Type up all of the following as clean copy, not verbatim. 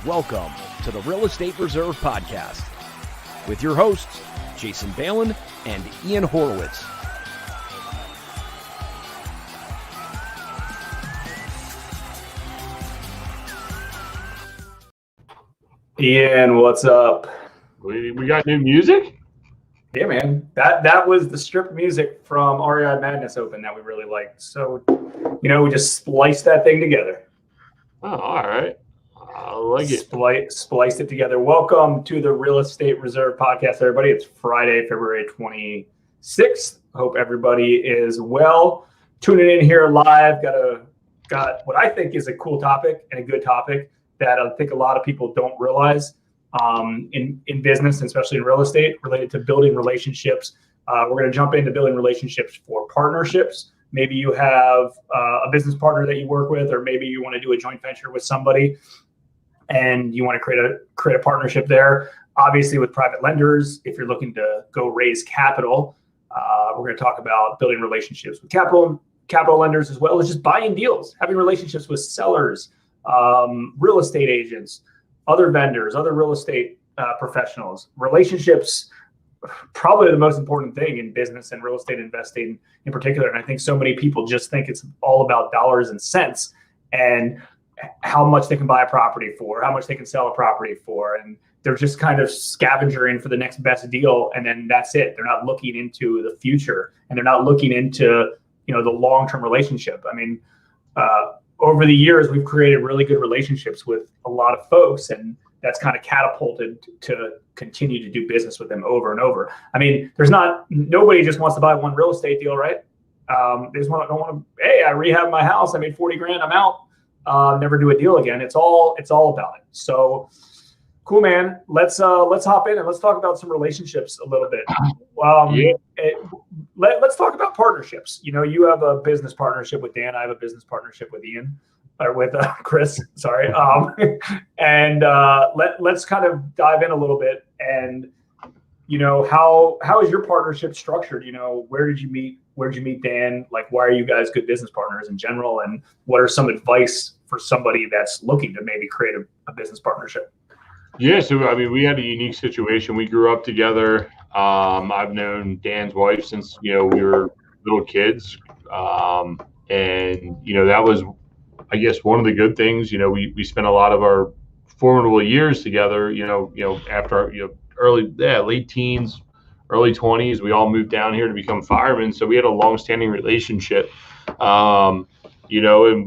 Welcome to the Real Estate Reserve Podcast with your hosts, Jason Balin and Ian Horowitz. Ian, what's up? We got new music? Yeah, man. That was the strip music from REI Madness Open that we really liked. So, we just spliced that thing together. Oh, all right. I like it. Spliced it together. Welcome to the Real Estate Reserve Podcast, everybody. It's Friday, February 26th. Hope everybody is well. Tuning in here live. Got what I think is a cool topic and a good topic that I think a lot of people don't realize in business, especially in real estate, related to building relationships. We're going to jump into building relationships for partnerships. Maybe you have a business partner that you work with, or maybe you want to do a joint venture with somebody and you want to create a partnership there. Obviously, with private lenders, if you're looking to go raise capital, we're going to talk about building relationships with capital lenders, as well as just buying deals, having relationships with sellers, real estate agents, other vendors, other real estate professionals. Relationships, probably the most important thing in business and real estate investing in particular. And I think so many people just think it's all about dollars and cents and how much they can buy a property for, how much they can sell a property for. And they're just kind of scavenging for the next best deal. And then that's it. They're not looking into the future, and they're not looking into, the long-term relationship. I mean, over the years, we've created really good relationships with a lot of folks, and that's kind of catapulted to continue to do business with them over and over. I mean, nobody just wants to buy one real estate deal, right? They just don't want to, hey, I rehabbed my house, I made 40 grand, I'm out. Never do a deal again. It's all about it. So cool, man. Let's hop in and let's talk about some relationships a little bit. Let's talk about partnerships. You have a business partnership with Dan. I have a business partnership with Ian, or with Chris. Sorry. And let's kind of dive in a little bit. And how is your partnership structured? Where did you meet? Where did you meet Dan? Like, why are you guys good business partners in general? And what are some advice for somebody that's looking to maybe create a business partnership? Yeah, so we had a unique situation. We grew up together. I've known Dan's wife since we were little kids, and that was, I guess, one of the good things. We spent a lot of our formidable years together. After late teens, early 20s, we all moved down here to become firemen. So we had a long-standing relationship. And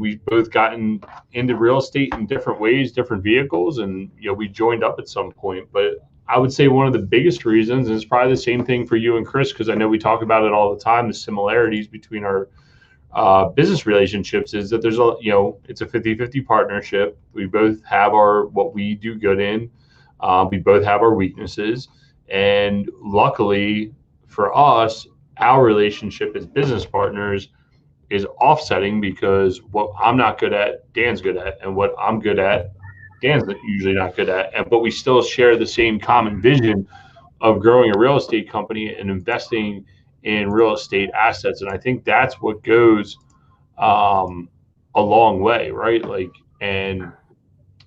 we've both gotten into real estate in different ways, different vehicles, and we joined up at some point. But I would say one of the biggest reasons, and it's probably the same thing for you and Chris, because I know we talk about it all the time, the similarities between our business relationships, is that there's it's a 50-50 partnership. We both have what we do good in. We both have our weaknesses, and luckily for us, our relationship as business partners is offsetting, because what I'm not good at, Dan's good at, and what I'm good at, Dan's usually not good at. But we still share the same common vision of growing a real estate company and investing in real estate assets. And I think that's what goes a long way, right? And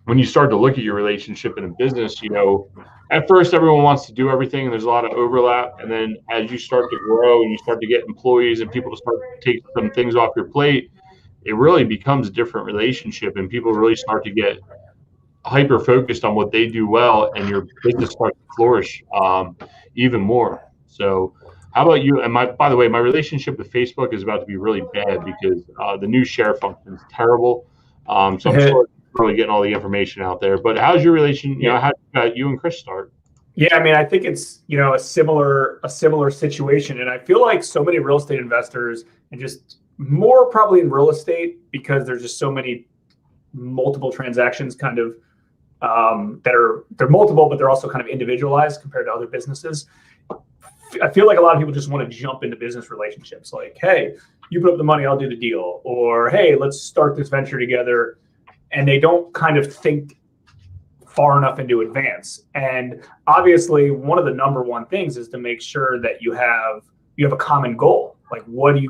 when you start to look at your relationship in a business, at first everyone wants to do everything, and there's a lot of overlap. And then as you start to grow and you start to get employees and people to start to take some things off your plate, it really becomes a different relationship, and people really start to get hyper focused on what they do well, and your business starts to flourish even more. So how about you? And by the way, my relationship with Facebook is about to be really bad, because the new share function is terrible. So I'm sure probably getting all the information out there. But how's your relation? How did you and Chris start? Yeah, I think it's a similar situation, and I feel like so many real estate investors, and just more probably in real estate, because there's just so many multiple transactions kind of they're multiple, but they're also kind of individualized compared to other businesses. I feel like a lot of people just want to jump into business relationships, like, hey, you put up the money, I'll do the deal, or hey, let's start this venture together. And they don't kind of think far enough into advance. And obviously, one of the number one things is to make sure that you have a common goal. Like, what do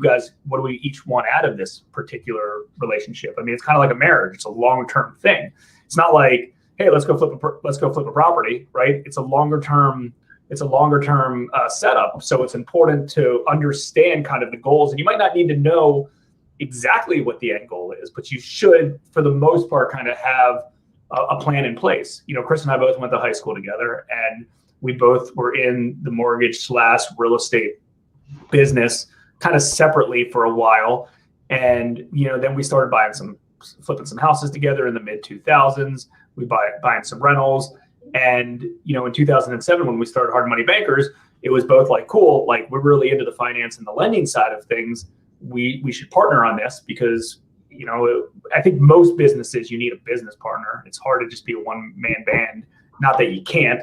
we each want out of this particular relationship? It's kind of like a marriage. It's a long-term thing. It's not like, hey, let's go flip a property, right? It's a longer term setup. So it's important to understand kind of the goals, and you might not need to know exactly what the end goal is, but you should, for the most part, kind of have a plan in place. Chris and I both went to high school together, and we both were in the mortgage / real estate business kind of separately for a while. And, then we started flipping some houses together in the mid 2000s. We buying some rentals. And, in 2007, when we started Hard Money Bankers, it was both like, cool, like we're really into the finance and the lending side of things. We should partner on this because, I think most businesses, you need a business partner. It's hard to just be a one-man band. Not that you can't.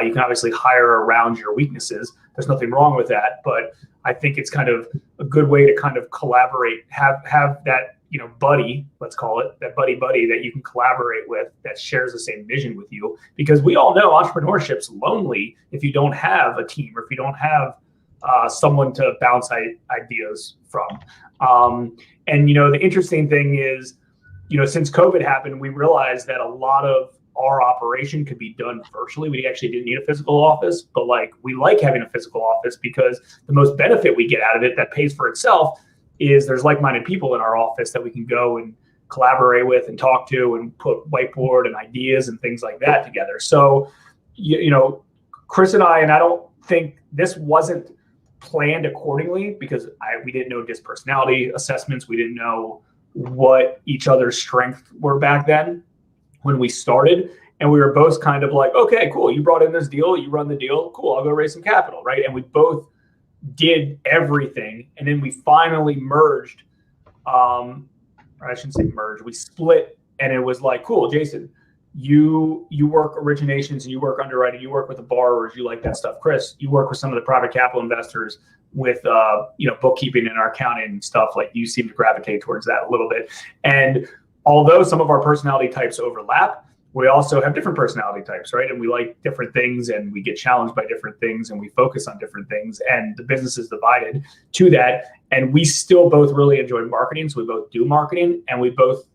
You can obviously hire around your weaknesses. There's nothing wrong with that. But I think it's kind of a good way to kind of collaborate, have that, buddy, let's call it, that buddy that you can collaborate with, that shares the same vision with you. Because we all know entrepreneurship's lonely if you don't have a team or if you don't have someone to bounce ideas from. And, the interesting thing is, since COVID happened, we realized that a lot of our operation could be done virtually. We actually didn't need a physical office, but we like having a physical office because the most benefit we get out of it that pays for itself is there's like-minded people in our office that we can go and collaborate with and talk to and put whiteboard and ideas and things like that together. So, Chris and I don't think this wasn't planned accordingly because we didn't know DISC personality assessments. We didn't know what each other's strengths were back then when we started. And we were both kind of like, okay, cool. You brought in this deal. You run the deal. Cool. I'll go raise some capital. Right. And we both did everything. And then we finally merged. Or I shouldn't say merged. We split. And it was like, cool, Jason, you work originations and you work underwriting, you work with the borrowers, you like that stuff. Chris, you work with some of the private capital investors with bookkeeping and our accounting and stuff. Like you seem to gravitate towards that a little bit. And although some of our personality types overlap, we also have different personality types, right? And we like different things and we get challenged by different things and we focus on different things, and the business is divided to that. And we still both really enjoy marketing. So we both do marketing, and we both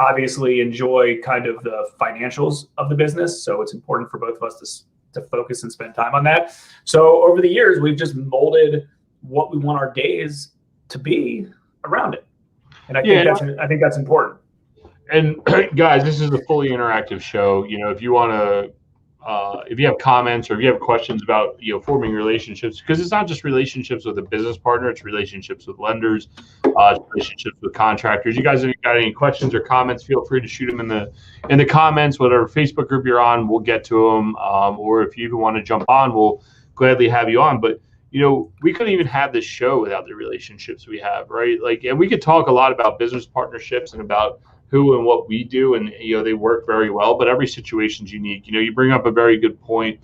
obviously enjoy kind of the financials of the business. So it's important for both of us to focus and spend time on that. So over the years, we've just molded what we want our days to be around it. And I think that's important. And guys, this is a fully interactive show. If you want to, if you have comments or if you have questions about, forming relationships, because it's not just relationships with a business partner, it's relationships with lenders, relationships with contractors. You guys, if you got any questions or comments, feel free to shoot them in the comments, whatever Facebook group you're on, we'll get to them. Or if you even want to jump on, we'll gladly have you on. But we couldn't even have this show without the relationships we have, right? And we could talk a lot about business partnerships and about who and what we do, and they work very well, but every situation's unique. You bring up a very good point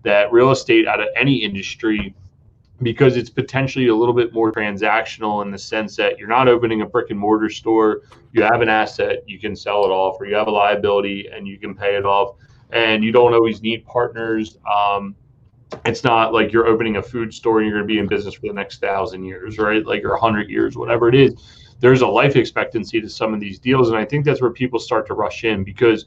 that real estate out of any industry, because it's potentially a little bit more transactional in the sense that you're not opening a brick and mortar store. You have an asset, you can sell it off, or you have a liability and you can pay it off, and you don't always need partners. It's not like you're opening a food store and you're going to be in business for the next 1,000 years, right? Or 100 years, whatever it is. There's a life expectancy to some of these deals. And I think that's where people start to rush in, because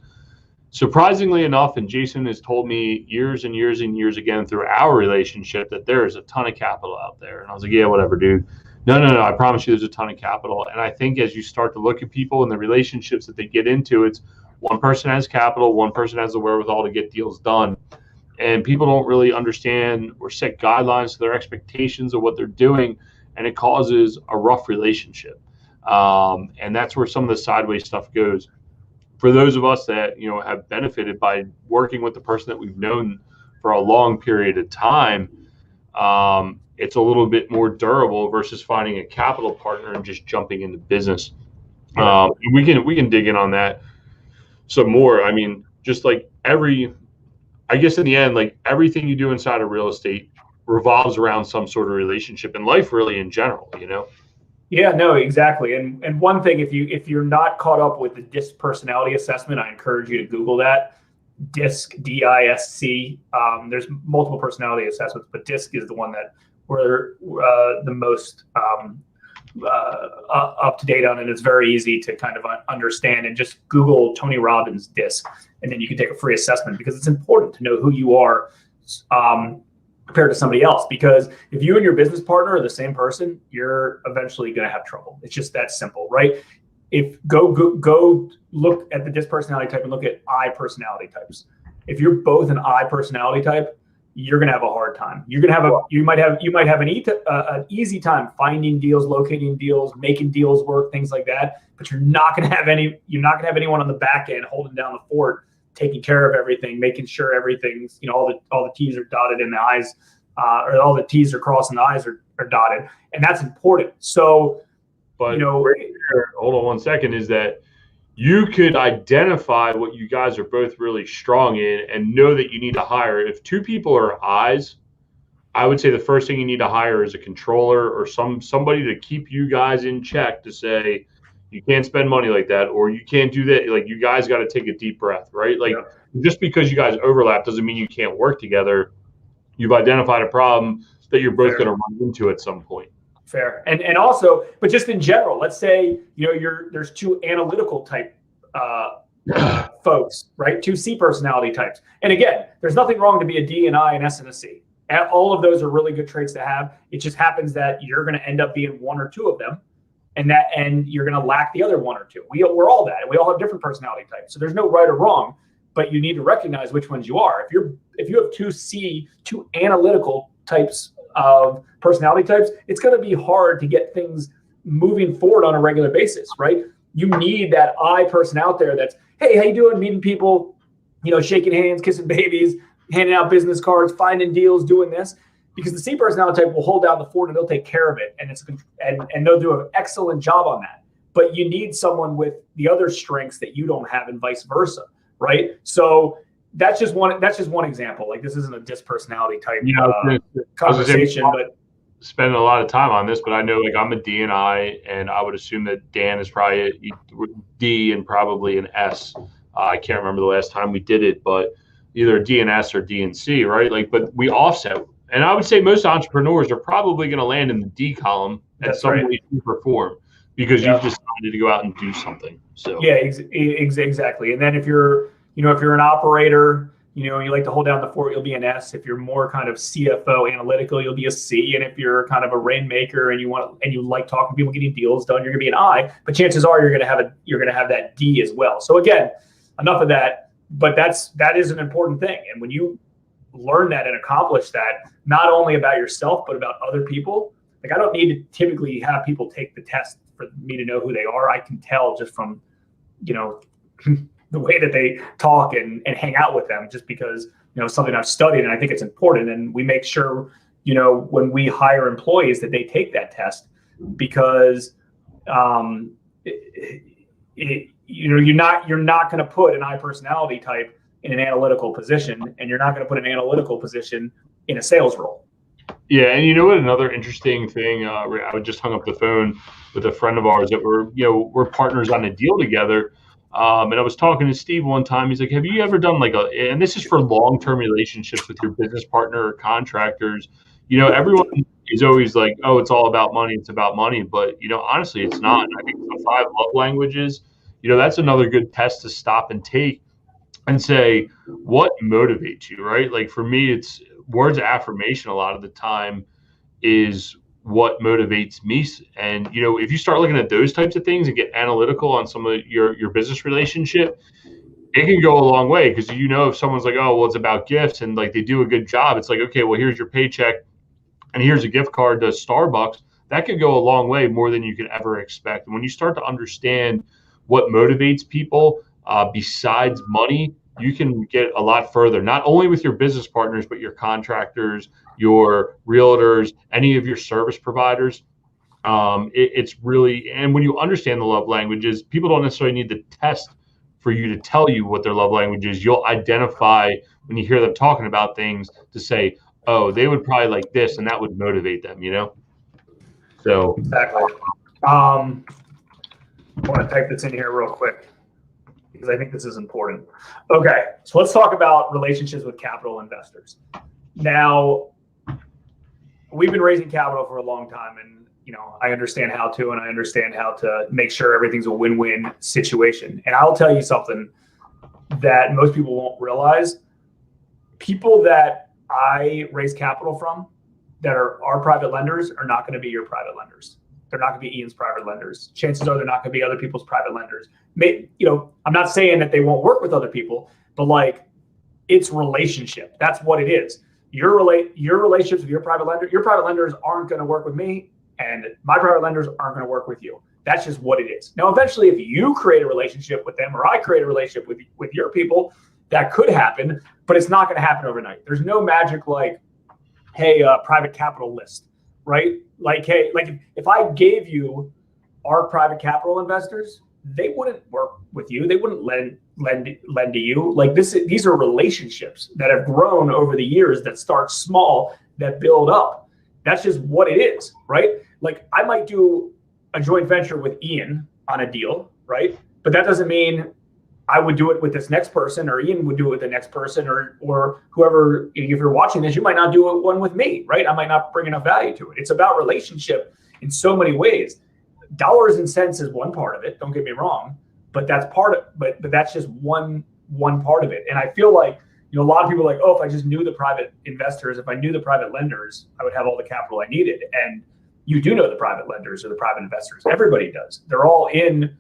surprisingly enough, and Jason has told me years and years and years again through our relationship, that there is a ton of capital out there. And I was like, yeah, whatever, dude. No, I promise you there's a ton of capital. And I think as you start to look at people and the relationships that they get into, it's one person has capital, one person has the wherewithal to get deals done. And people don't really understand or set guidelines to their expectations of what they're doing. And it causes a rough relationship. And that's where some of the sideways stuff goes. For those of us that, have benefited by working with the person that we've known for a long period of time, it's a little bit more durable versus finding a capital partner and just jumping into business. We can dig in on that some more. I mean, just like I guess in the end, like everything you do inside of real estate revolves around some sort of relationship, and life really in general, Yeah, no, exactly. And one thing, if you're not caught up with the DISC personality assessment, I encourage you to Google that. DISC, DISC. There's multiple personality assessments, but DISC is the one that we're the most up to date on it. It's very easy to kind of understand, and just Google Tony Robbins DISC, and then you can take a free assessment, because it's important to know who you are compared to somebody else. Because if you and your business partner are the same person, you're eventually going to have trouble. It's just that simple, right? If go look at the DISC personality type and look at I personality types. If you're both an I personality type, you're going to have a hard time. You're going to have you might have an easy time finding deals, locating deals, making deals work, things like that. But you're not going to have anyone on the back end holding down the fort, taking care of everything, making sure everything's, all the T's are dotted and the I's, or all the T's are crossed and the I's are dotted, and that's important. So, but right here, hold on one second, is that you could identify what you guys are both really strong in and know that you need to hire. If two people are I's, I would say the first thing you need to hire is a controller or somebody to keep you guys in check, to say, you can't spend money like that, or you can't do that. Like, you guys got to take a deep breath, right? Like, just because you guys overlap doesn't mean you can't work together. You've identified a problem that you're both going to run into at some point. Fair. And also, but just in general, let's say, there's two analytical type folks, right? Two C personality types. And again, there's nothing wrong to be a D, an I, an S, and a C. All of those are really good traits to have. It just happens that you're going to end up being one or two of them, and you're going to lack the other one or two. We're all that, and we all have different personality types. So there's no right or wrong, but you need to recognize which ones you are. If you have two analytical types of personality types, it's going to be hard to get things moving forward on a regular basis, right? You need that I person out there that's, hey, how you doing? Meeting people, shaking hands, kissing babies, handing out business cards, finding deals, doing this. Because the C personality type will hold down the fort and they'll take care of it, and they'll do an excellent job on that. But you need someone with the other strengths that you don't have, and vice versa, right? So that's just one example. Like, this isn't a DISC personality type conversation, but spending a lot of time on this, but I know, like, I'm a D and I would assume that Dan is probably a D and probably an S. I can't remember the last time we did it, but either D and S or D and C, right? Like, but we offset. And I would say most entrepreneurs are probably going to land in the D column at some way to perform, because you've decided to go out and do something. So exactly. And then if you're an operator, you like to hold down the fort, you'll be an S. If you're more kind of CFO analytical, you'll be a C. And if you're kind of a rainmaker and you like talking to people, getting deals done, you're going to be an I. But chances are you're going to have that D as well. So again, enough of that. But that is an important thing. And when you learn that and accomplish that, not only about yourself but about other people, like, I don't need to typically have people take the test for me to know who they are. I can tell just from the way that they talk and hang out with them, just because something I've studied, and I think it's important. And we make sure when we hire employees that they take that test, because you're not going to put an I personality type in an analytical position, and you're not going to put an analytical position in a sales role. Yeah, and you know what? Another interesting thing, I just hung up the phone with a friend of ours that we're partners on a deal together, and I was talking to Steve one time. He's like, "Have you ever done and this is for long-term relationships with your business partner or contractors? Everyone is always like, oh, it's all about money. It's about money, but honestly, it's not. And I think the 5 love languages, that's another good test to stop and take and say, what motivates you, right? Like, for me, it's words of affirmation a lot of the time is what motivates me. And, if you start looking at those types of things and get analytical on some of your business relationship, it can go a long way. Because, if someone's like, oh, well, it's about gifts, and like they do a good job, it's like, okay, well, here's your paycheck and here's a gift card to Starbucks. That could go a long way, more than you could ever expect. And when you start to understand what motivates people, besides money, you can get a lot further, not only with your business partners, but your contractors, your realtors, any of your service providers. It's really, and when you understand the love languages, people don't necessarily need to test for you to tell you what their love language is. You'll identify when you hear them talking about things to say, oh, they would probably like this, and that would motivate them, So exactly. I want to type this in here real quick, because I think this is important. Okay, so let's talk about relationships with capital investors. Now, we've been raising capital for a long time, and I understand how to, and I understand how to make sure everything's a win-win situation. And I'll tell you something that most people won't realize. People that I raise capital from that are our private lenders are not going to be your private lenders. They're not going to be Ian's private lenders. Chances are they're not going to be other people's private lenders. I'm not saying that they won't work with other people, but like, it's relationship. That's what it is. Your relationships with your private lenders aren't going to work with me, and my private lenders aren't going to work with you. That's just what it is. Now, eventually, if you create a relationship with them, or I create a relationship with your people, that could happen, but it's not going to happen overnight. There's no magic like, hey, private capital list, right? Like, hey, like if I gave you our private capital investors, they wouldn't work with you. They wouldn't lend to you. Like these are relationships that have grown over the years, that start small, that build up. That's just what it is, right? Like I might do a joint venture with Ian on a deal, right? But that doesn't mean I would do it with this next person, or Ian would do it with the next person, or whoever. If you're watching this, you might not do one with me, right? I might not bring enough value to it. It's about relationship in so many ways. Dollars and cents is one part of it. Don't get me wrong, but that's but that's just one part of it. And I feel like, a lot of people are like, oh, if I just knew the private investors, if I knew the private lenders, I would have all the capital I needed. And you do know the private lenders or the private investors. Everybody does. They're all in,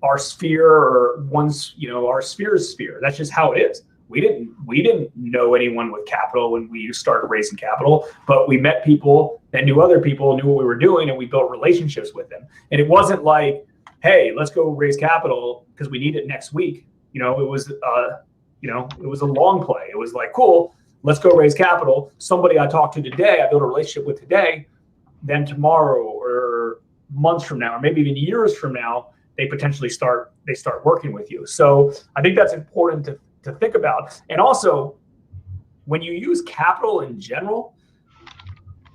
our sphere, or our sphere's sphere. That's just how it is. We didn't know anyone with capital when we started raising capital, but we met people that knew other people, knew what we were doing, and we built relationships with them. And it wasn't like, hey, let's go raise capital because we need it next week. It was it was a long play. It was like, cool, let's go raise capital. Somebody I talked to today, I built a relationship with today, then tomorrow or months from now, or maybe even years from now, they potentially start working with you. So I think that's important to think about. And also, when you use capital in general,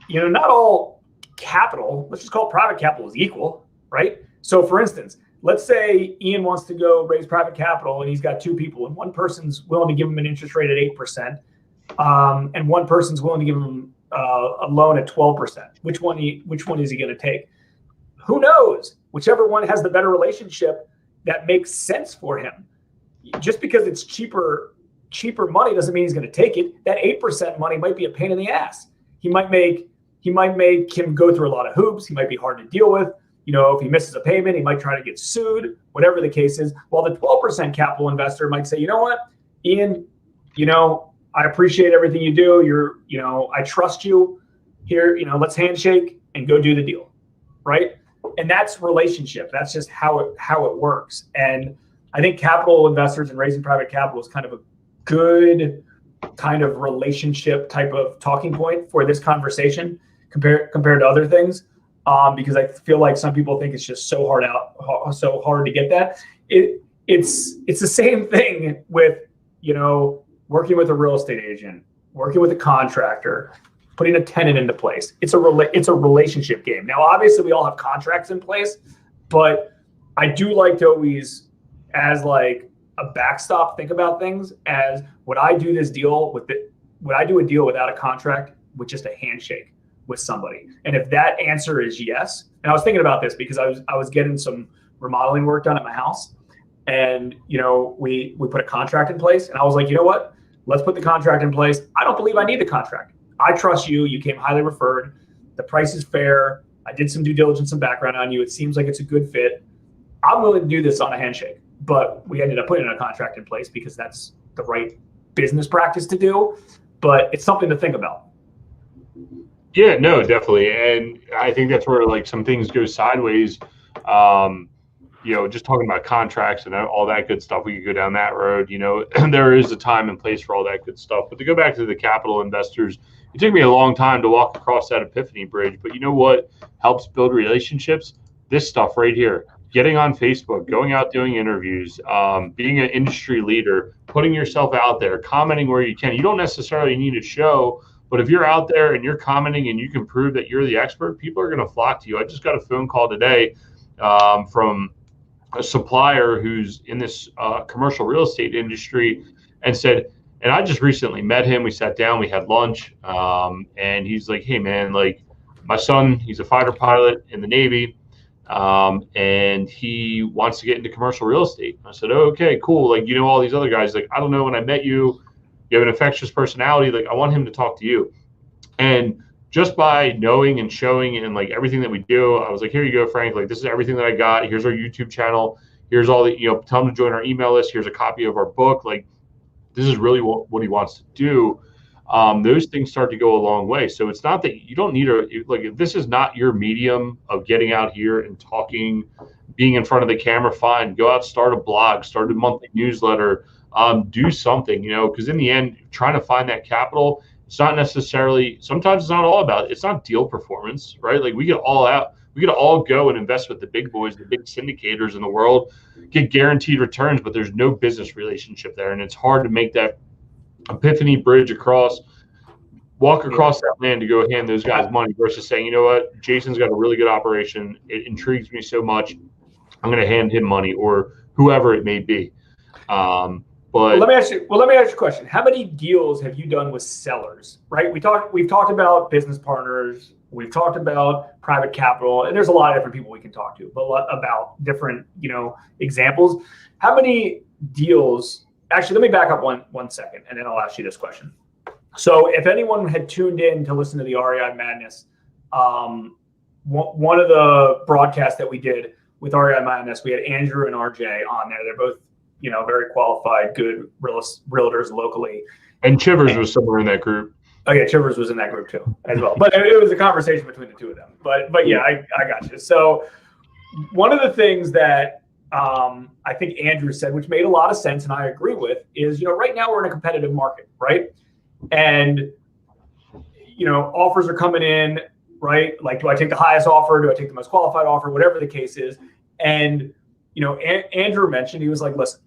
not all capital, let's just call it private capital, is equal, right? So for instance, let's say Ian wants to go raise private capital and he's got two people, and one person's willing to give him an interest rate at 8%, and one person's willing to give him a loan at 12%. Which one is he going to take? Who knows? Whichever one has the better relationship that makes sense for him. Just because it's cheaper money doesn't mean he's going to take it. That 8% money might be a pain in the ass. He might make him go through a lot of hoops. He might be hard to deal with. If he misses a payment, he might try to get sued, whatever the case is. While the 12% capital investor might say, you know what, Ian, I appreciate everything you do. I trust you here. Let's handshake and go do the deal. Right. And that's relationship. That's just how it works. And I think capital investors and raising private capital is kind of a good kind of relationship type of talking point for this conversation compared to other things. Because I feel like some people think it's just so hard to get that. It's the same thing with, working with a real estate agent, working with a contractor, putting a tenant into place. It's a relationship game. Now, obviously, we all have contracts in place, but I do like to always, as like a backstop, think about things as, would I do a deal without a contract, with just a handshake with somebody? And if that answer is yes, and I was thinking about this because I was getting some remodeling work done at my house, and we put a contract in place, and I was like, you know what? Let's put the contract in place. I don't believe I need the contract. I trust you. You came highly referred. The price is fair. I did some due diligence and background on you. It seems like it's a good fit. I'm willing to do this on a handshake. But we ended up putting a contract in place because that's the right business practice to do. But it's something to think about. Yeah, no, definitely. And I think that's where like some things go sideways. Just talking about contracts and all that good stuff, we could go down that road. There is a time and place for all that good stuff. But to go back to the capital investors, it took me a long time to walk across that epiphany bridge. But you know what helps build relationships? This stuff right here. Getting on Facebook, going out doing interviews, being an industry leader, putting yourself out there, commenting where you can. You don't necessarily need a show, but if you're out there and you're commenting and you can prove that you're the expert, people are going to flock to you. I just got a phone call today from a supplier who's in this commercial real estate industry and said, and I just recently met him. We sat down, we had lunch, and he's like, hey, man, like, my son, he's a fighter pilot in the Navy, and he wants to get into commercial real estate. I said, oh, okay, cool. Like, all these other guys, like, I don't know, when I met you, you have an infectious personality. Like, I want him to talk to you. And just by knowing and showing and like everything that we do, I was like, here you go, Frank. Like, this is everything that I got. Here's our YouTube channel. Here's all the, tell him to join our email list. Here's a copy of our book. Like, this is really what he wants to do. Those things start to go a long way. So it's not that you don't need if this is not your medium of getting out here and talking, being in front of the camera, fine. Go out, start a blog, start a monthly newsletter, do something, because in the end, trying to find that capital, it's not necessarily, sometimes it's not all about it. It's not deal performance, right? Like, we could all go and invest with the big boys, the big syndicators in the world, get guaranteed returns, but there's no business relationship there. And it's hard to make that epiphany bridge walk across that land to go hand those guys money versus saying, you know what, Jason's got a really good operation. It intrigues me so much. I'm going to hand him money, or whoever it may be. But let me ask you a question. How many deals have you done with sellers, right? We've talked about business partners. We've talked about private capital, and there's a lot of different people we can talk to, but about different, examples. How many deals? Actually, let me back up one second, and then I'll ask you this question. So if anyone had tuned in to listen to the REI Madness, one of the broadcasts that we did with REI Madness, we had Andrew and RJ on there. They're both, very qualified, good realtors locally. And Chivers was somewhere in that group. Oh yeah, Chivers was in that group too, as well. But it was a conversation between the two of them. But yeah, I got you. So one of the things that I think Andrew said, which made a lot of sense, and I agree with, is right now we're in a competitive market, right? And offers are coming in, right? Like, do I take the highest offer? Do I take the most qualified offer? Whatever the case is. And Andrew mentioned, he was like, listen,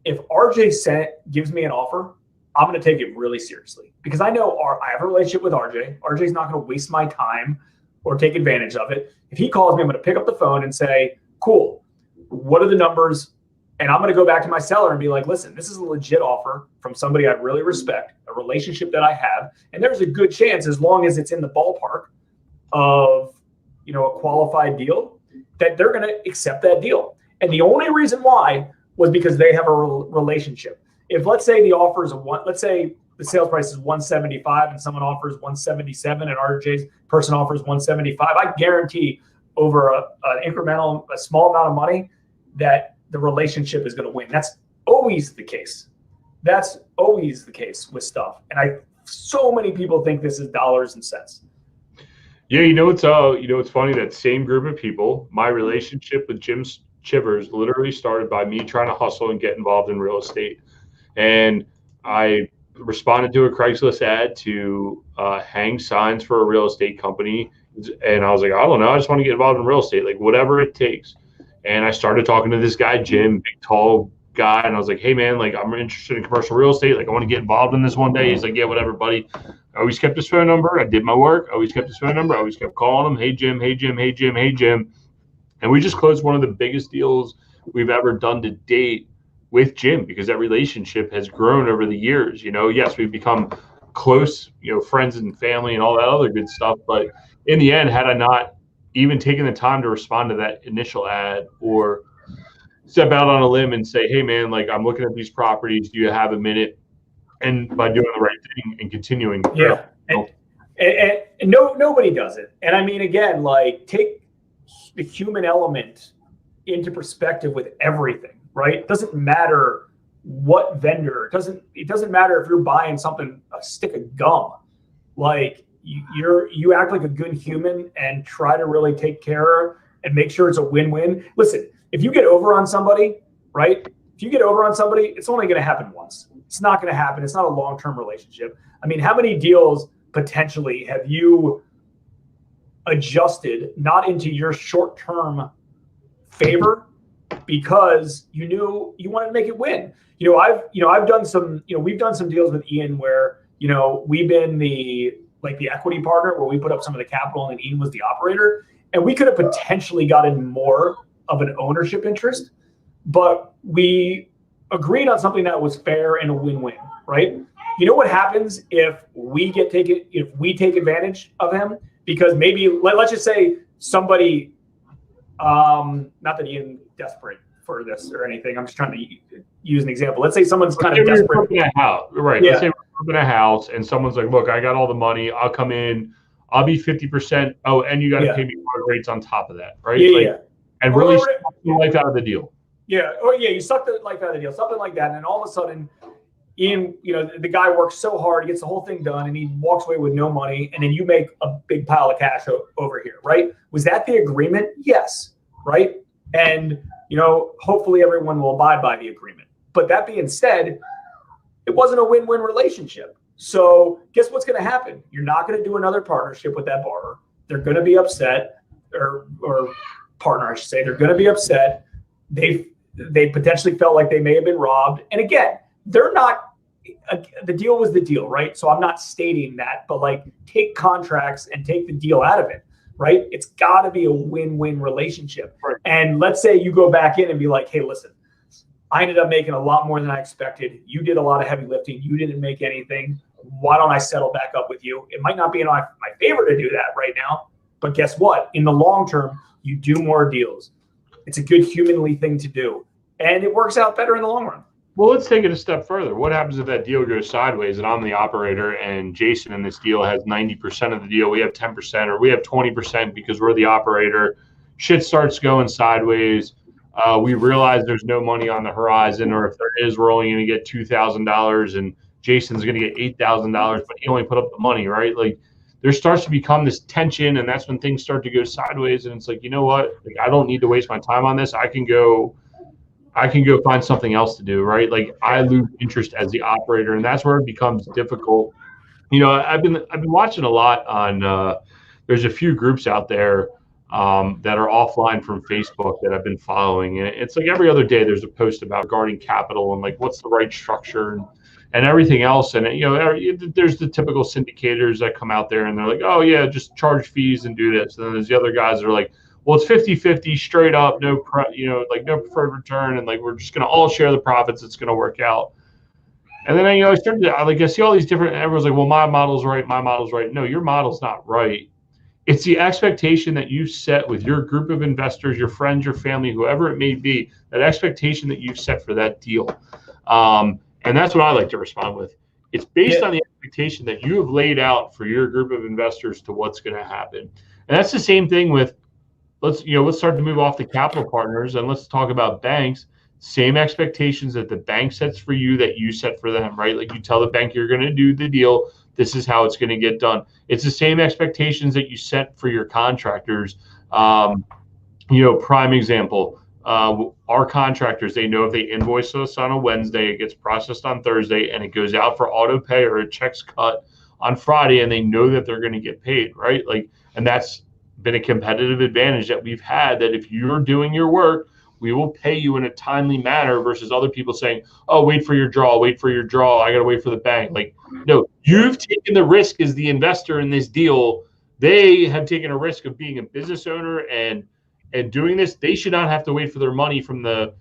if RJ gives me an offer, I'm going to take it really seriously, because I know I have a relationship with RJ. RJ's not going to waste my time or take advantage of it. If he calls me, I'm going to pick up the phone and say, cool, what are the numbers? And I'm going to go back to my seller and be like, listen, this is a legit offer from somebody I really respect, a relationship that I have. And there's a good chance, as long as it's in the ballpark of, a qualified deal, that they're going to accept that deal. And the only reason why was because they have a relationship. If, let's say, the offer is let's say the sales price is 175 and someone offers 177 and RJ's person offers 175, I guarantee over a small amount of money that the relationship is going to win. That's always the case. That's always the case with stuff. And so many people think this is dollars and cents. Yeah, it's funny, that same group of people, my relationship with Jim Chivers literally started by me trying to hustle and get involved in real estate. And I responded to a Craigslist ad to hang signs for a real estate company. And I was like, I don't know, I just want to get involved in real estate, like whatever it takes. And I started talking to this guy, Jim, big, tall guy. And I was like, hey, man, like, I'm interested in commercial real estate. Like, I want to get involved in this one day. He's like, yeah, whatever, buddy. I always kept his phone number. I did my work. I always kept his phone number. I always kept calling him. Hey, Jim, hey, Jim, hey, Jim, hey, Jim. And we just closed one of the biggest deals we've ever done to date with Jim, because that relationship has grown over the years. Yes, we've become close, friends and family and all that other good stuff. But in the end, had I not even taken the time to respond to that initial ad or step out on a limb and say, hey, man, like, I'm looking at these properties. Do you have a minute? And by doing the right thing and continuing. Yeah. And nobody does it. And I mean, again, like, take the human element into perspective with everything, right? It doesn't matter what vendor. It doesn't matter if you're buying something, a stick of gum. Like, you act like a good human and try to really take care and make sure it's a win-win. Listen, if you get over on somebody, right? If you get over on somebody, it's only going to happen once. It's not going to happen. It's not a long-term relationship. I mean, how many deals potentially have you adjusted not into your short-term favor because you knew you wanted to make it win? I've done some, we've done some deals with Ian where, we've been the equity partner where we put up some of the capital and Ian was the operator, and we could have potentially gotten more of an ownership interest, but we agreed on something that was fair and a win-win, right? You know what happens if we take advantage of him? because maybe let's just say somebody, not that Ian's desperate for this or anything. I'm just trying to use an example. Let's say someone's kind of desperate. A house, right? Yeah. Let's say we're flipping a house, and someone's like, "Look, I got all the money. I'll come in. I'll be 50%. Oh, and you got to pay me hard rates on top of that, right? Yeah. And really suck the life out of the deal. Yeah. Or you suck the life out of the deal, something like that, and then all of a sudden, Ian, the guy works so hard, he gets the whole thing done, and he walks away with no money, and then you make a big pile of cash over here, right? Was that the agreement? Yes, right? And hopefully everyone will abide by the agreement. But that being said, it wasn't a win-win relationship. So guess what's going to happen? You're not going to do another partnership with that borrower. They're going to be upset, or partner, I should say. They're going to be upset. They potentially felt like they may have been robbed. And again, they're not. The deal was the deal, right? So I'm not stating that, but like, take contracts and take the deal out of it, right? It's got to be a win-win relationship. Right. And let's say you go back in and be like, hey, listen, I ended up making a lot more than I expected. You did a lot of heavy lifting. You didn't make anything. Why don't I settle back up with you? It might not be in my favor to do that right now, but guess what? In the long term, you do more deals. It's a good humanly thing to do, and it works out better in the long run. Well, let's take it a step further. What happens if that deal goes sideways and I'm the operator and Jason in this deal has 90% of the deal, we have 10%, or we have 20% because we're the operator. Shit starts going sideways. We realize there's no money on the horizon, or if there is, we're only going to get $2,000 and Jason's going to get $8,000, but he only put up the money, right? Like, there starts to become this tension, and that's when things start to go sideways. And it's like, you know what? Like, I don't need to waste my time on this. I can go find something else to do, right? Like, I lose interest as the operator, and that's where it becomes difficult. I've been watching a lot on. There's a few groups out there that are offline from Facebook that I've been following, and it's like every other day there's a post about guarding capital and like what's the right structure and everything else. And there's the typical syndicators that come out there and they're like, oh yeah, just charge fees and do this. And then there's the other guys that are like, well, it's 50-50 straight up, no preferred return, and like we're just gonna all share the profits. It's gonna work out. And then I started to, I see all these different. Everyone's like, well, my model's right. My model's right. No, your model's not right. It's the expectation that you set with your group of investors, your friends, your family, whoever it may be. That expectation that you've set for that deal, and that's what I like to respond with. It's based on the expectation that you have laid out for your group of investors to what's going to happen. And that's the same thing with. Let's start to move off the capital partners and let's talk about banks. Same expectations that the bank sets for you that you set for them, right? Like, you tell the bank you're going to do the deal. This is how it's going to get done. It's the same expectations that you set for your contractors. Prime example, our contractors, they know if they invoice us on a Wednesday, it gets processed on Thursday and it goes out for auto pay or a check's cut on Friday, and they know that they're going to get paid, right? Like, and that's been a competitive advantage that we've had, that if you're doing your work, we will pay you in a timely manner versus other people saying, oh, wait for your draw. I got to wait for the bank. Like, no, you've taken the risk as the investor in this deal. They have taken a risk of being a business owner and doing this. They should not have to wait for their money from the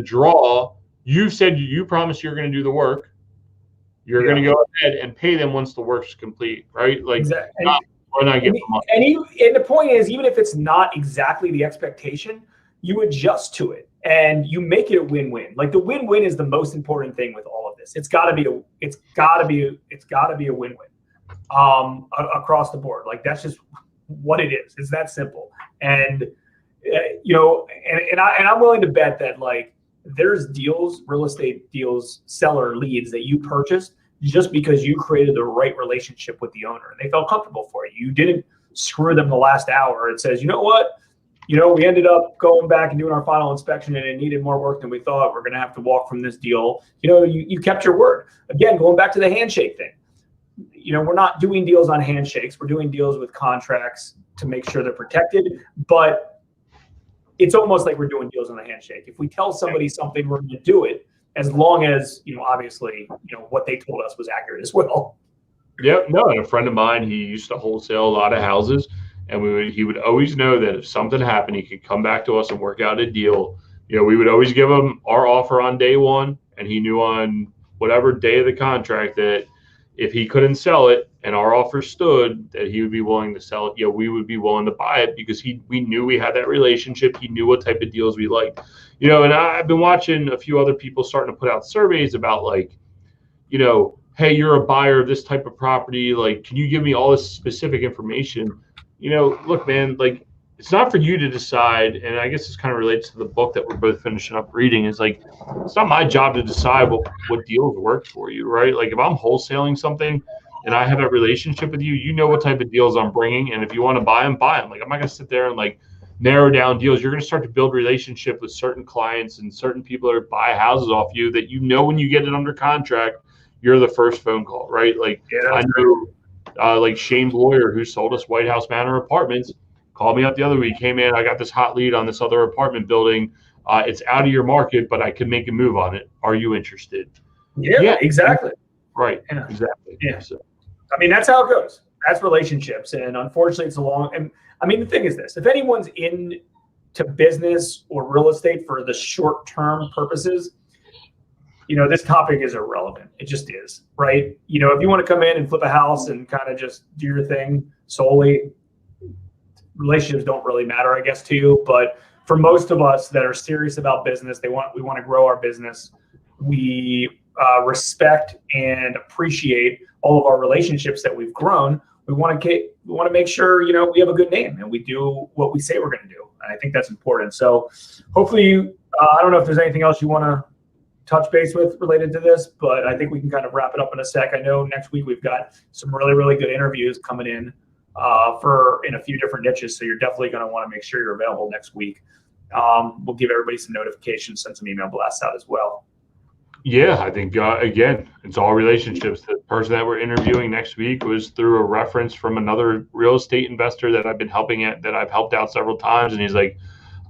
draw. You've said you promised you're going to do the work. You're going to go ahead and pay them once the work's complete, right? Like, exactly. And the point is, even if it's not exactly the expectation, you adjust to it and you make it a win-win. Like, the win-win is the most important thing with all of this. It's got to be a win-win across the board. Like, that's just what it is. It's that simple. And I'm willing to bet that, like, there's deals, real estate deals, seller leads that you purchased just because you created the right relationship with the owner and they felt comfortable for you. You didn't screw them the last hour. It says, you know what? We ended up going back and doing our final inspection and it needed more work than we thought. We're going to have to walk from this deal. You kept your word. Again, going back to the handshake thing. We're not doing deals on handshakes. We're doing deals with contracts to make sure they're protected. But it's almost like we're doing deals on a handshake. If we tell somebody something, we're going to do it, as long as, obviously, what they told us was accurate as well. Yeah, no, and a friend of mine, he used to wholesale a lot of houses, and he would always know that if something happened, he could come back to us and work out a deal. We would always give him our offer on day one, and he knew on whatever day of the contract that, if he couldn't sell it and our offer stood, that he would be willing to sell it. We would be willing to buy it because we knew we had that relationship. He knew what type of deals we liked. And I've been watching a few other people starting to put out surveys about like, hey, you're a buyer of this type of property. Like, can you give me all this specific information? Look, man, like, it's not for you to decide. And I guess this kind of relates to the book that we're both finishing up reading. Is like, it's not my job to decide what deals work for you, right? Like, if I'm wholesaling something and I have a relationship with you, you know what type of deals I'm bringing. And if you want to buy them, buy them. Like, I'm not going to sit there and like narrow down deals. You're going to start to build relationship with certain clients and certain people that buy houses off you that when you get it under contract, you're the first phone call, right? Like, I know like Shane Lawyer, who sold us White House Manor Apartments, called me up the other week. Hey, man, I got this hot lead on this other apartment building. It's out of your market, but I can make a move on it. Are you interested? Yeah, exactly. Right, yeah. Exactly. Yeah. So, I mean, that's how it goes. That's relationships. And unfortunately, it's and I mean, the thing is this. If anyone's into business or real estate for the short-term purposes, this topic is irrelevant. It just is, right? If you want to come in and flip a house and kind of just do your thing solely, relationships don't really matter, I guess, to you. But for most of us that are serious about business, we want to grow our business. We respect and appreciate all of our relationships that we've grown. We want to make sure we have a good name and we do what we say we're going to do. And I think that's important. So hopefully, I don't know if there's anything else you want to touch base with related to this, but I think we can kind of wrap it up in a sec. I know next week we've got some really, really good interviews coming in in a few different niches. So you're definitely going to want to make sure you're available next week. We'll give everybody some notifications, send some email blasts out as well. Yeah, I think, again, it's all relationships. The person that we're interviewing next week was through a reference from another real estate investor that I've been that I've helped out several times. And he's like,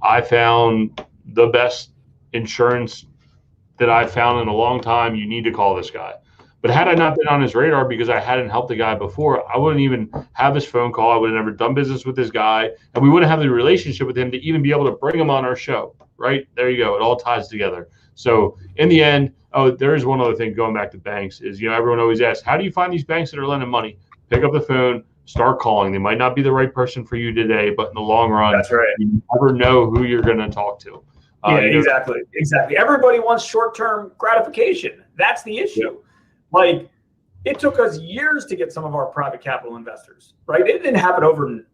I found the best insurance that I've found in a long time. You need to call this guy. But had I not been on his radar because I hadn't helped the guy before, I wouldn't even have this phone call. I would have never done business with this guy. And we wouldn't have the relationship with him to even be able to bring him on our show, right? There you go. It all ties together. So in the end, there is one other thing going back to banks is, everyone always asks, how do you find these banks that are lending money? Pick up the phone, start calling. They might not be the right person for you today, but in the long run, that's right. You never know who you're going to talk to. Exactly. Everybody wants short-term gratification. That's the issue. Yeah. Like, it took us years to get some of our private capital investors, right? It didn't happen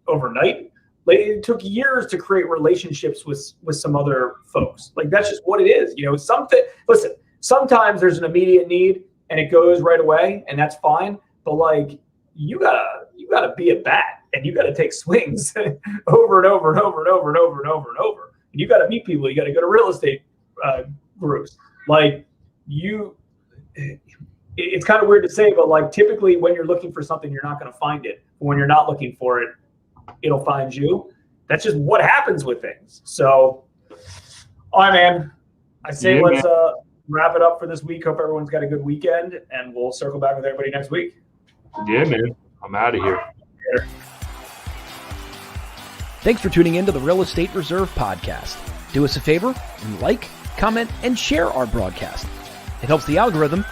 overnight. Like, it took years to create relationships with some other folks. Like, that's just what it is. Listen, sometimes there's an immediate need and it goes right away, and that's fine. But like, you gotta be a bat and you gotta take swings over and over and over and over and over and over and over. And you gotta meet people. You gotta go to real estate groups. Like, it's kind of weird to say, but like, typically when you're looking for something, you're not going to find it. But when you're not looking for it, it'll find you. That's just what happens with things. So, all right, man. I say let's wrap it up for this week. Hope everyone's got a good weekend, and we'll circle back with everybody next week. Yeah, man. I'm out of here. Thanks for tuning in to the Real Estate Reserve podcast. Do us a favor and like, comment, and share our broadcast. It helps the algorithm